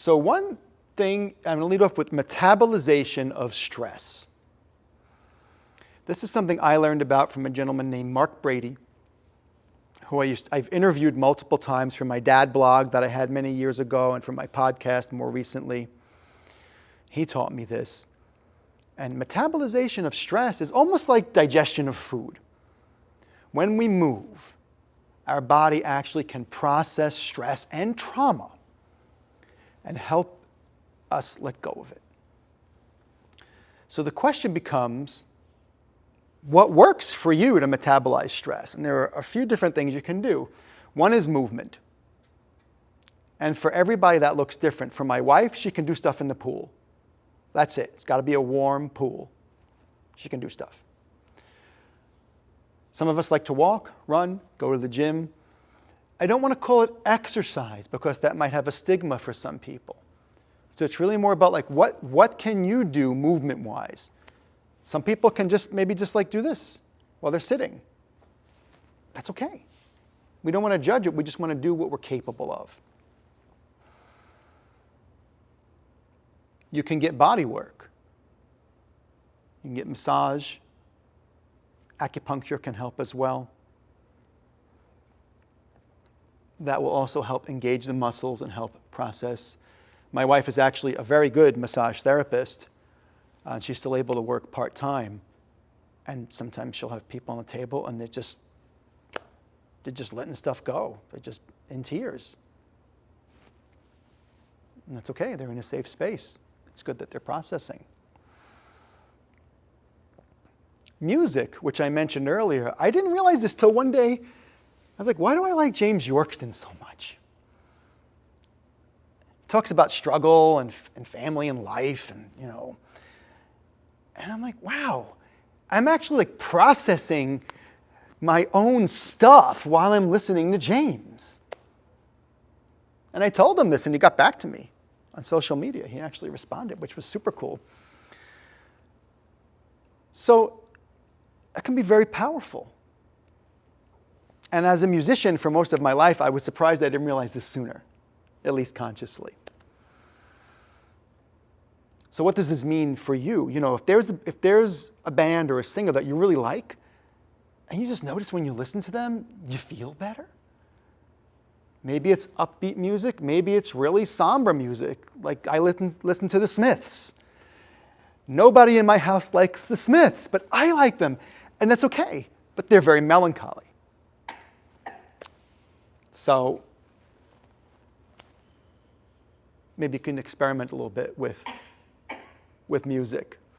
So one thing, I'm going to lead off with metabolization of stress. This is something I learned about from a gentleman named Mark Brady, who I've interviewed multiple times for my dad blog that I had many years ago and for my podcast more recently. He taught me this. And metabolization of stress is almost like digestion of food. When we move, our body actually can process stress and trauma and help us let go of it. So the question becomes, what works for you to metabolize stress? And there are a few different things you can do. One is movement. And for everybody that looks different. For my wife, she can do stuff in the pool. That's it. It's got to be a warm pool. She can do stuff. Some of us like to walk, run, go to the gym. I don't want to call it exercise because that might have a stigma for some people. So it's really more about like what can you do movement-wise? Some people can maybe just like do this while they're sitting. That's okay. We don't want to judge it. We just want to do what we're capable of. You can get body work. You can get massage. Acupuncture can help as well. That will also help engage the muscles and help process. My wife is actually a very good massage therapist. She's still able to work part-time. And sometimes she'll have people on the table and they're just letting stuff go. They're just in tears. And that's okay. They're in a safe space. It's good that they're processing. Music, which I mentioned earlier, I didn't realize this till one day. I was like, why do I like James Yorkston so much? He talks about struggle and family and life and, And I'm like, wow, I'm actually like processing my own stuff while I'm listening to James. And I told him this and he got back to me on social media. He actually responded, which was super cool. So that can be very powerful. And as a musician for most of my life, I was surprised I didn't realize this sooner, at least consciously. So what does this mean for you? If there's a band or a singer that you really like, and you just notice when you listen to them, you feel better. Maybe it's upbeat music. Maybe it's really somber music. Like I listen to the Smiths. Nobody in my house likes the Smiths, but I like them. And that's okay. But they're very melancholy. So maybe you can experiment a little bit with music.